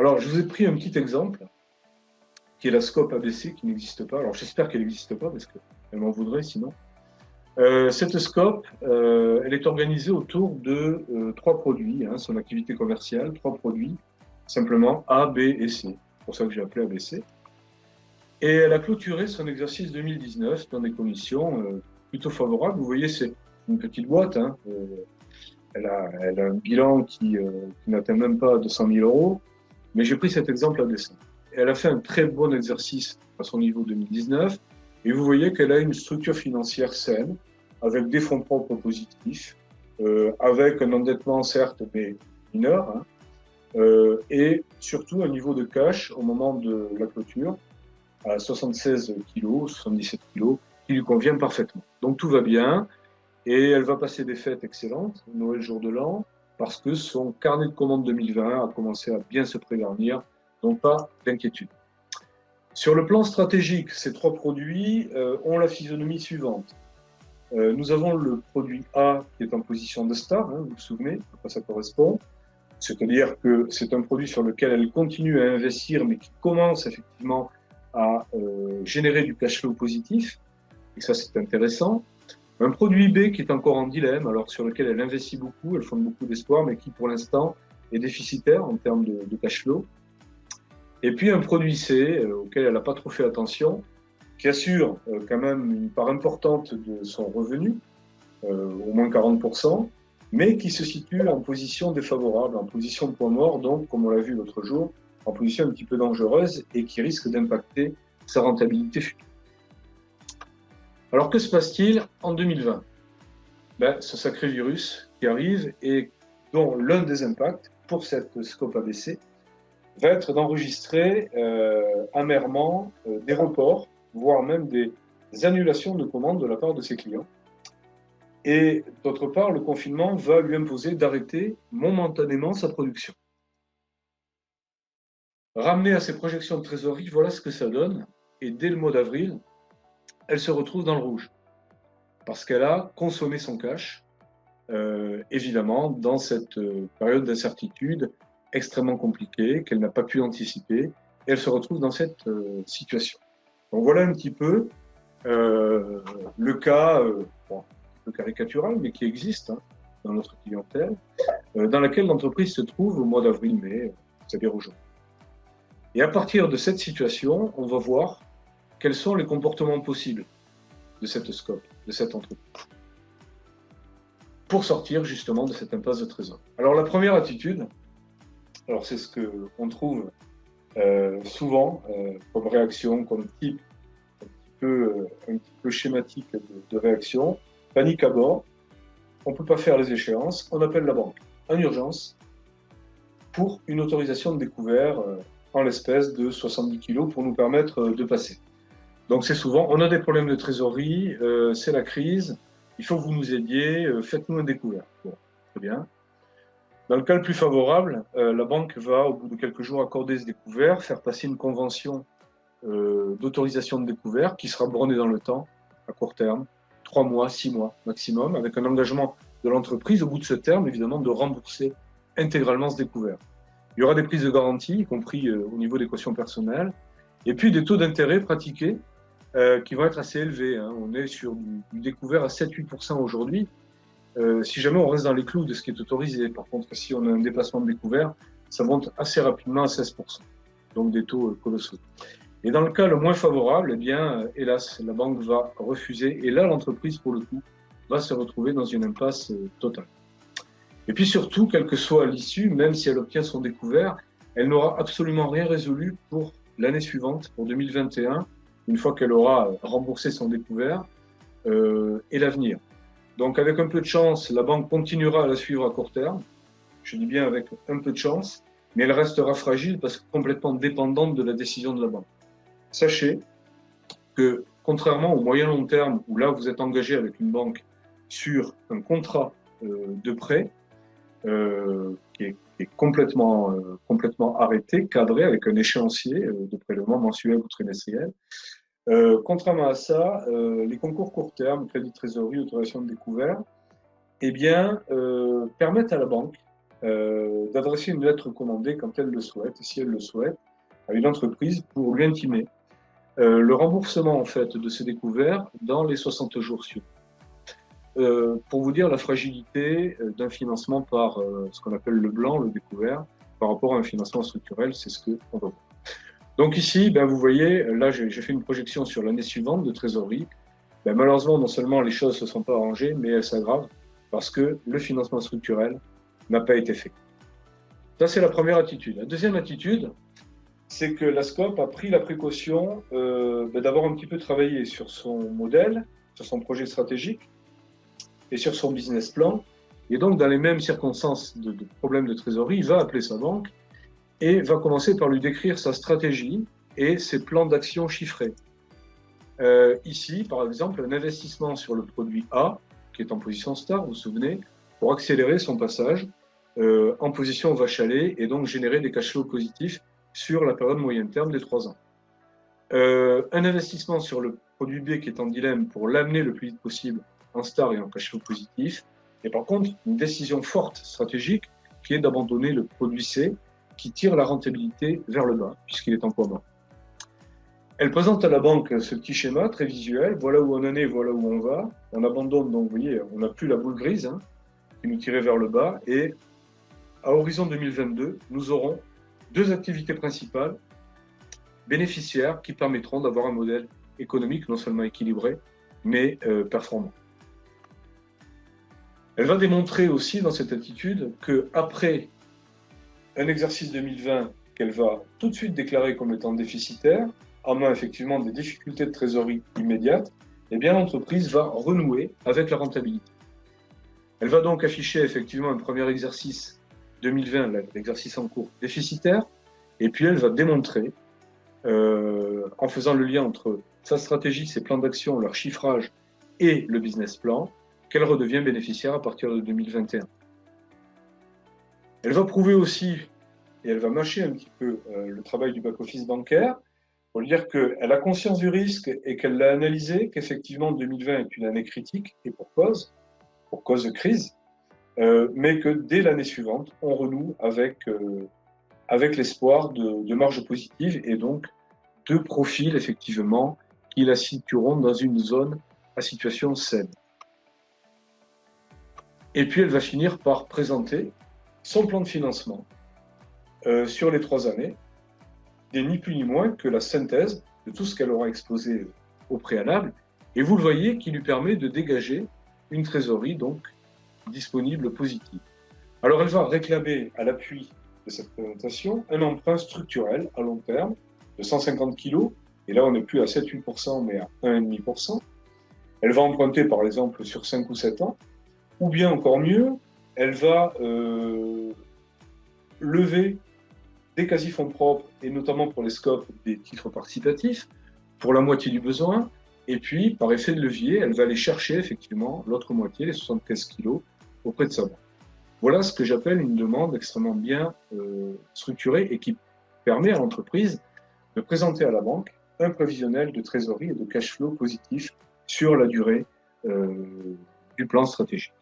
Alors, je vous ai pris un petit exemple, qui est la scope ABC, qui n'existe pas. Alors, j'espère qu'elle n'existe pas, parce qu'elle m'en voudrait sinon. Cette scope, elle est organisée autour de trois produits, hein, son activité commerciale, trois produits, simplement A, B et C. C'est pour ça que j'ai appelé ABC. Et elle a clôturé son exercice 2019 dans des conditions plutôt favorables. Vous voyez, c'est une petite boîte, hein, elle a un bilan qui n'atteint même pas 200 000 euros, mais j'ai pris cet exemple à dessein. Elle a fait un très bon exercice à son niveau 2019, et vous voyez qu'elle a une structure financière saine, avec des fonds propres positifs, avec un endettement certes, mais mineur, hein, et surtout un niveau de cash au moment de la clôture, à 76 kg, 77 kg, qui lui convient parfaitement. Donc tout va bien. Et elle va passer des fêtes excellentes, Noël, jour de l'an, parce que son carnet de commandes 2020 a commencé à bien se prégarnir, donc pas d'inquiétude. Sur le plan stratégique, ces trois produits ont la physionomie suivante. Nous avons le produit A qui est en position de star, hein, vous vous souvenez, à quoi ça correspond. C'est-à-dire que c'est un produit sur lequel elle continue à investir, mais qui commence effectivement à générer du cash flow positif. Et ça, c'est intéressant. Un produit B qui est encore en dilemme, alors sur lequel elle investit beaucoup, elle fonde beaucoup d'espoir, mais qui pour l'instant est déficitaire en termes de cash flow. Et puis un produit C auquel elle n'a pas trop fait attention, qui assure quand même une part importante de son revenu, au moins 40%, mais qui se situe en position défavorable, en position de point mort, donc comme on l'a vu l'autre jour, en position un petit peu dangereuse et qui risque d'impacter sa rentabilité future. Alors que se passe-t-il en 2020 ? Ce sacré virus qui arrive et dont l'un des impacts pour cette scope ABC va être d'enregistrer amèrement des reports, voire même des annulations de commandes de la part de ses clients. Et d'autre part, le confinement va lui imposer d'arrêter momentanément sa production. Ramenée à ses projections de trésorerie, voilà ce que ça donne. Et dès le mois d'avril, elle se retrouve dans le rouge. Parce qu'elle a consommé son cash, évidemment, dans cette période d'incertitude extrêmement compliquée, qu'elle n'a pas pu anticiper, et elle se retrouve dans cette situation. Donc voilà un petit peu le cas, bon, un peu caricatural, mais qui existe hein, dans notre clientèle, dans laquelle l'entreprise se trouve au mois d'avril-mai, c'est-à-dire aujourd'hui. Et à partir de cette situation, on va voir quels sont les comportements possibles de cette scope, de cette entreprise, pour sortir justement de cette impasse de trésor. Alors la première attitude, alors c'est ce qu'on trouve souvent comme réaction, comme type un petit peu schématique de réaction, panique à bord, on ne peut pas faire les échéances, on appelle la banque en urgence pour une autorisation de découvert en l'espèce de 70 kg pour nous permettre de passer. Donc c'est souvent, on a des problèmes de trésorerie, c'est la crise, il faut que vous nous aidiez, faites-nous un découvert. Bon, très bien. Dans le cas le plus favorable, la banque va, au bout de quelques jours, accorder ce découvert, faire passer une convention d'autorisation de découvert qui sera bornée dans le temps, à court terme, 3 mois, 6 mois maximum, avec un engagement de l'entreprise, au bout de ce terme, évidemment, de rembourser intégralement ce découvert. Il y aura des prises de garantie, y compris au niveau des cautions personnelles, et puis des taux d'intérêt pratiqués qui vont être assez élevés. Hein. On est sur du découvert à 7-8% aujourd'hui. Si jamais on reste dans les clous de ce qui est autorisé, par contre, si on a un dépassement de découvert, ça monte assez rapidement à 16%. Donc des taux colossaux. Et dans le cas le moins favorable, eh bien, hélas, la banque va refuser. Et là, l'entreprise, pour le coup, va se retrouver dans une impasse totale. Et puis surtout, quelle que soit l'issue, même si elle obtient son découvert, elle n'aura absolument rien résolu pour l'année suivante, pour 2021, une fois qu'elle aura remboursé son découvert, et l'avenir. Donc avec un peu de chance, la banque continuera à la suivre à court terme, je dis bien avec un peu de chance, mais elle restera fragile parce que complètement dépendante de la décision de la banque. Sachez que contrairement au moyen long terme, où là vous êtes engagé avec une banque sur un contrat de prêt qui est complètement arrêté, cadré avec un échéancier de prélèvement mensuel ou trimestriel, contrairement à ça, les concours court terme, crédit de trésorerie, autorisation de découvert, eh bien, permettent à la banque d'adresser une lettre recommandée quand elle le souhaite, si elle le souhaite, à une entreprise pour lui intimer le remboursement en fait de ses découvertes dans les 60 jours suivants. Pour vous dire la fragilité d'un financement par ce qu'on appelle le blanc, le découvert, par rapport à un financement structurel, c'est ce qu'on va voir. Donc ici, ben, vous voyez, là j'ai fait une projection sur l'année suivante de trésorerie. Ben, malheureusement, non seulement les choses ne se sont pas arrangées, mais elles s'aggravent parce que le financement structurel n'a pas été fait. Ça, c'est la première attitude. La deuxième attitude, c'est que la SCOP a pris la précaution d'avoir un petit peu travaillé sur son modèle, sur son projet stratégique et sur son business plan. Et donc, dans les mêmes circonstances de problème de trésorerie, il va appeler sa banque et va commencer par lui décrire sa stratégie et ses plans d'action chiffrés. Ici, par exemple, un investissement sur le produit A, qui est en position star, vous vous souvenez, pour accélérer son passage en position vache à lait et donc générer des cash flows positifs sur la période moyen terme des 3 ans. Un investissement sur le produit B qui est en dilemme pour l'amener le plus vite possible en star et en cash flow positif. Et par contre, une décision forte stratégique qui est d'abandonner le produit C qui tire la rentabilité vers le bas puisqu'il est en poids bas. Elle présente à la banque ce petit schéma très visuel. Voilà où on en est, voilà où on va. On abandonne, donc vous voyez, on n'a plus la boule grise qui nous tirait vers le bas. Et à horizon 2022, nous aurons 2 activités principales bénéficiaires qui permettront d'avoir un modèle économique non seulement équilibré, mais performant. Elle va démontrer aussi dans cette attitude qu'après un exercice 2020 qu'elle va tout de suite déclarer comme étant déficitaire, en main effectivement des difficultés de trésorerie immédiates, eh bien l'entreprise va renouer avec la rentabilité. Elle va donc afficher effectivement un premier exercice 2020, l'exercice en cours déficitaire, et puis elle va démontrer, en faisant le lien entre sa stratégie, ses plans d'action, leur chiffrage et le business plan, qu'elle redevient bénéficiaire à partir de 2021. Elle va prouver aussi, et elle va mâcher un petit peu le travail du back-office bancaire, pour dire qu'elle a conscience du risque et qu'elle l'a analysé, qu'effectivement 2020 est une année critique, et pour cause de crise, mais que dès l'année suivante, on renoue avec l'espoir de marge positive et donc de profils, effectivement, qui la situeront dans une zone à situation saine. Et puis, elle va finir par présenter son plan de financement sur les 3 années, et ni plus ni moins que la synthèse de tout ce qu'elle aura exposé au préalable, et vous le voyez, qui lui permet de dégager une trésorerie donc disponible positive. Alors, elle va réclamer à l'appui de cette présentation un emprunt structurel à long terme de 150 kg, et là on n'est plus à 7-8%, mais à 1,5%. Elle va emprunter par exemple sur 5 ou 7 ans, ou bien encore mieux, elle va lever des quasi-fonds propres, et notamment pour les scopes des titres participatifs, pour la moitié du besoin, et puis par effet de levier, elle va aller chercher effectivement l'autre moitié, les 75 kilos, auprès de sa banque. Voilà ce que j'appelle une demande extrêmement bien structurée et qui permet à l'entreprise de présenter à la banque un prévisionnel de trésorerie et de cash flow positif sur la durée du plan stratégique.